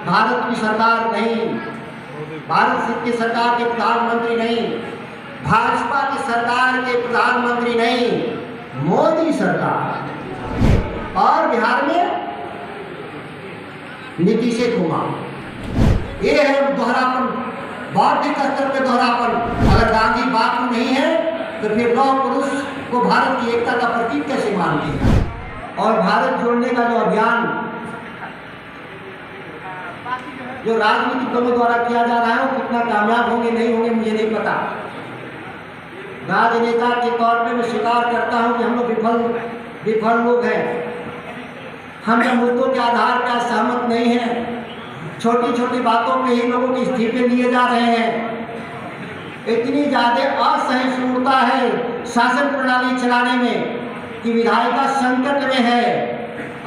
भारत की सरकार नहीं, भारत की सरकार के प्रधानमंत्री नहीं, भाजपा की सरकार के प्रधानमंत्री नहीं, मोदी सरकार। और बिहार में नीतीश कुमार। ये है दोहरापन, बौद्धिक स्तर पे दोहरापन। अगर गांधी बापू नहीं है तो फिर लौह पुरुष को भारत की एकता का प्रतीक कैसे मानते हैं? और भारत जोड़ने का जो अभियान जो राजनीतिक दलों द्वारा किया जा रहा है वो कितना कामयाब होंगे नहीं होंगे मुझे नहीं पता। राजनेता के तौर पे मैं स्वीकार करता हूं कि हम लोग विफल लोग हैं। हम जब मुद्दों के आधार पर सहमत नहीं हैं, छोटी छोटी बातों पे ही लोगों की इस्तीफे लिए जा रहे हैं। इतनी ज़्यादा असहिष्णुता है शासन प्रणाली चलाने में कि विधायिका संकट में है।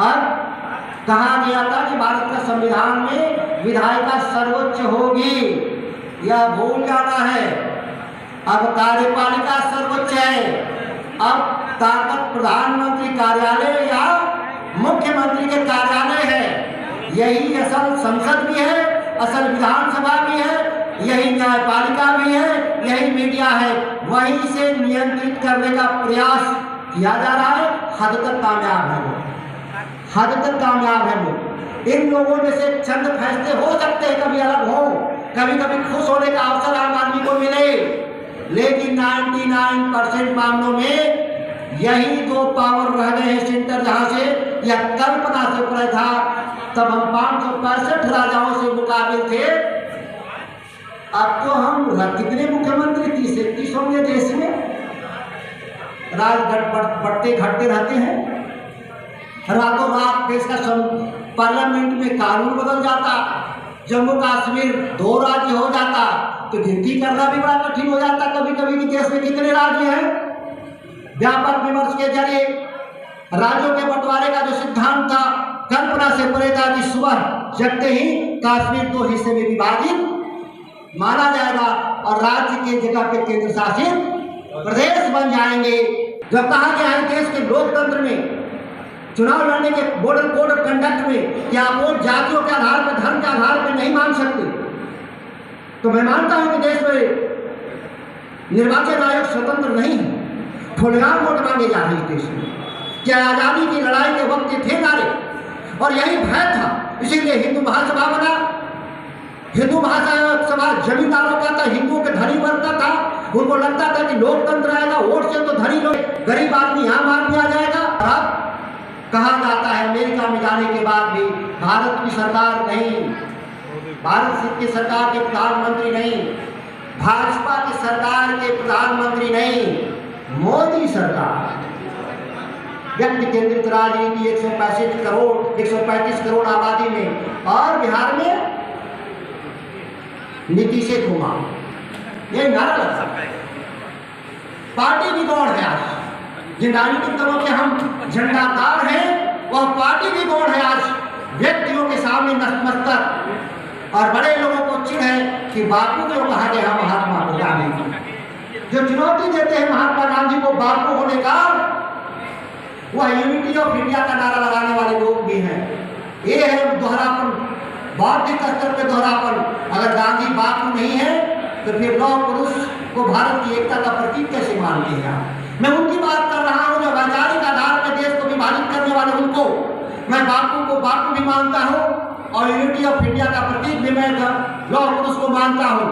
अब कहा गया था कि भारत का संविधान में विधायिका सर्वोच्च होगी, यह भूल जाना है। अब कार्यपालिका सर्वोच्च है। अब ताकत प्रधानमंत्री कार्यालय या मुख्यमंत्री के कार्यालय है। यही असल संसद भी है, असल विधानसभा भी है, यही न्यायपालिका भी है, यही मीडिया है। वहीं से नियंत्रित करने का प्रयास किया जा रहा है। हद तक कामयाब है वो, हद तक कामयाब है वो। इन लोगों में से चंद फैसले हो सकते हैं कभी अलग हो, कभी कभी खुश होने का अवसर आम आदमी को मिले, लेकिन 99% मामलों में यही दो पावर रह गए हैं सेंटर, जहां से यह कल्पना से परे था। तब हम 565 राजाओं से मुकाबिल थे। अब तो हम कितने मुख्यमंत्री 30 होंगे देश में। राज बढ़ते घटते रहते हैं। रातों रात देश का पार्लियामेंट में कानून बदल जाता, जम्मू कश्मीर 2 राज्य हो जाता तो गिनती करना भी बड़ा कठिन हो जाता कभी कभी कि देश में कितने राज्य हैं। व्यापक विमर्श के जरिए राज्यों के बंटवारे का जो सिद्धांत था कल्पना से परे था कि सुबह जगते ही कश्मीर 2 हिस्से में विभाजित माना जाएगा और राज्य के जगह पे केंद्र शासित प्रदेश बन जाएंगे। जब कहा गया है देश के लोकतंत्र में चुनाव लड़ने के मॉडल कोड ऑफ कंडक्ट में कि आप वोट जातियों के आधार पर, धर्म के आधार पर नहीं मांग सकते, तो मैं मानता हूं कि देश में निर्वाचन आयोग स्वतंत्र नहीं है। खुलेआम वोट मांगे जा रहे हैं देश में। क्या आजादी की लड़ाई के वक्त ये थे नारे और यही भय था, इसीलिए हिंदू महासभा बना। हिंदू महासभा जमींदारों का था, हिंदुओं के धनी वर्ग का था। उनको लगता था कि लोकतंत्र आएगा, वोट से तो धनी लोग, गरीब आदमी आम आदमी आ जाएगा। अब कहा जाता है अमेरिका में जाने के बाद भी भारत की सरकार नहीं, भारत की सरकार के प्रधानमंत्री नहीं, भाजपा की सरकार के प्रधानमंत्री नहीं, मोदी सरकार। व्यक्ति केंद्रित राजनीति 135 करोड़ आबादी में और बिहार में नीतीश कुमार। ये नारा लगता है पार्टी भी गौड़ है। आज जिन राजनीतिक दलों के हम झंडादार हैं वह पार्टी भी गौड़ है। आज व्यक्तियों के सामने नतमस्तक और बड़े लोगों को चिढ़ है कि बापू क्यों कहा गया महात्मा गांधी को। जो चुनौती देते हैं महात्मा गांधी को बापू होने का, वह यूनिटी ऑफ इंडिया का नारा लगाने वाले लोग भी हैं। ये है दोहरापन, बौद्धिक स्तर पे दोहरापन। अगर गांधी बापू नहीं है तो फिर लौह पुरुष को भारत की एकता का प्रतीक कैसे मानते हैं आप? मैं उनकी बात कर रहा हूं जो वैचारिक आधार पर देश को विभाजित करने वाले, उनको मैं बापू को बापू भी मानता हूं और यूनिटी ऑफ इंडिया का प्रतीक भी मैं लौह पुरुष को मानता हूं।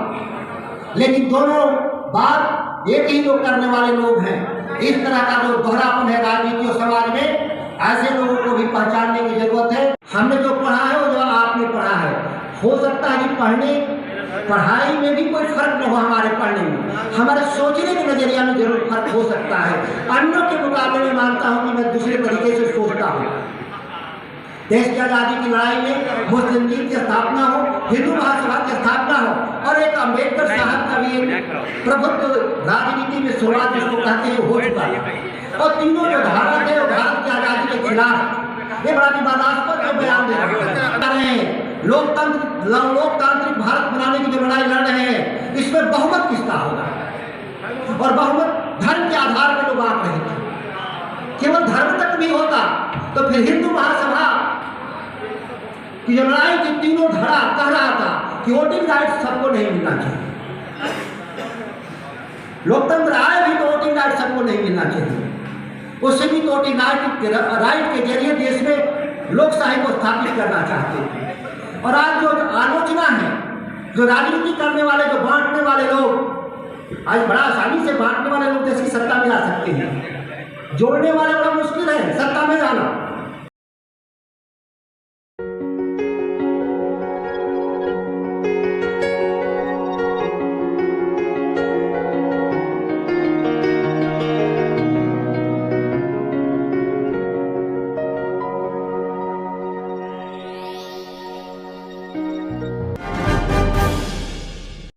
लेकिन दोनों बात एक ही लोग करने वाले लोग हैं। इस तरह का जो दोहरापन है राजनीति और समाज में, ऐसे लोगों को भी पहचानने की जरूरत है। हमने जो पढ़ा है वो जो आपने पढ़ा है, हो सकता है कि पढ़ाई में भी कोई फर्क न हो। हमारे पढ़ने में, हमारे सोचने के नजरिया में जरूर फर्क हो सकता है। अन्यों के मुकाबले में मानता हूं कि मैं दूसरे तरीके से सोचता हूं। देश की आजादी की लड़ाई में मुस्लिम लीग की स्थापना हो, हिंदू महासभा की स्थापना हो और एक अम्बेडकर साहब का भी एक प्रभुत्व राजनीति में शुरुआत जिसको कहते हैं हो चुका है। और तीनों जो धारा थे वो भारत की आजादी के खिलाफ, ये बड़ा विवादास्पद जो बयान दे रहे हैं। लोकतांत्रिक भारत बनाने की जो लड़ाई लड़ रहे हैं, इसमें बहुमत किसका होगा? और बहुमत धर्म के आधार पर लोग बात रहे थे। केवल धर्म तक भी होता तो फिर हिंदू महासभा की जो लड़ाई की तीनों धड़ा कि वोटिंग राइट सबको नहीं मिलना चाहिए। लोकतंत्र आए भी तो वोटिंग राइट सबको नहीं मिलना चाहिए। वो सीमित वोटिंग राइट के जरिए देश में लोकशाही को स्थापित करना चाहते थे। और आज जो आलोचना है, जो राजनीति करने वाले, जो बांटने वाले लोग, आज बड़ा आसानी से बांटने वाले लोग देश की सत्ता में आ सकते हैं, जोड़ने वाले बड़ा मुश्किल है सत्ता में आना।